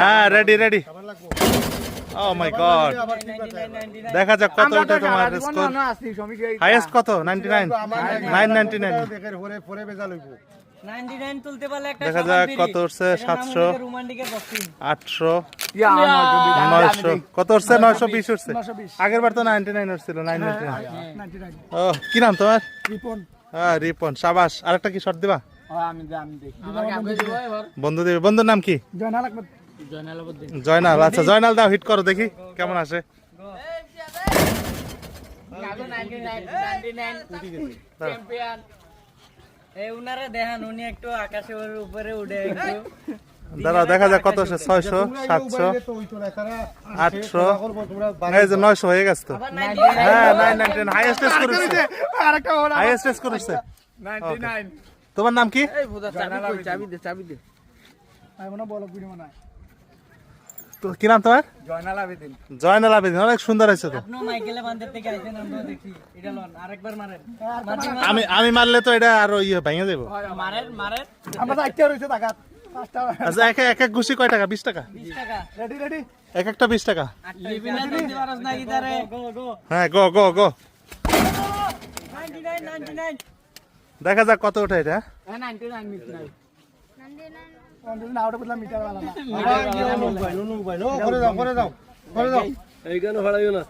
হ্যাঁ ready ready ও মাই god দেখা যাক কত ওঠে তোমার স্কোর হাইয়েস্ট কত 99 999 99 তুলতে পারলে একটা দেখা যাক কত উঠছে 700 রোমান্টিকের বক্সিং 800 900 কত উঠছে 920 উঠছে আগের বার তো 99 উঠছিল 999 ও কি নাম তোমার রিপন হ্যাঁ রিপন শাবাশ আরেকটা কি শট দিবা আমি দেখি আমাকে আগে দিব এবার বন্ধু দেবে বন্ধুর নাম কি জয়নাল আহমেদ জয়নাল আচ্ছা জয়নাল দাও হিট করো দেখি কেমন আসে 99 চ্যাম্পিয়ন এই উনারে দেখান উনি একটু আকাশের উপরে উঠে একটু দাঁড়াও দেখা যাক কত আছে 600 700 800 এই যে 900 হয়ে গেছে তো হ্যাঁ 999 হাইয়েস্ট স্কোর করেছে আরেকটা ওরা হাইয়েস্ট স্কোর করেছে 99 তোমার নাম কি এই বোধা চাবি দে আই মনে বল ভিডিও না তো কি নাম তোমার জয়নাল আবেদিন জয়নাল আবেদিন অনেক সুন্দর হয়েছে তো আপনি মাইকেলে বান্দের থেকে আইছেন আমরা দেখি এটা লন আরেকবার মারেন আমি মারলে তো এটা আরো ইয়ে ভেঙে যাবো মারেন আমরা তো আইতে রইছে টাকা 5 টাকা আচ্ছা এক এক ঘুষি কয় টাকা 20 টাকা 20 টাকা রেডি এক একটা 20 টাকা লিবিনা দিতে পারছ না গিটারে গো হ্যাঁ গো গো গো 99 দেখা যাক কত ওঠে এটা 99 মিস নাই 99 আউট বদলা মিটার वाला না এইখানে ভাড়াইও না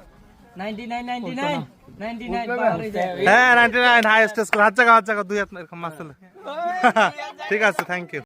99 পাওয়ার হয়ে যায় হ্যাঁ 99 হাইয়েস্ট স্কোর হাত জায়গা দুই হাত এরকম মারছিল ঠিক আছে থ্যাংক ইউ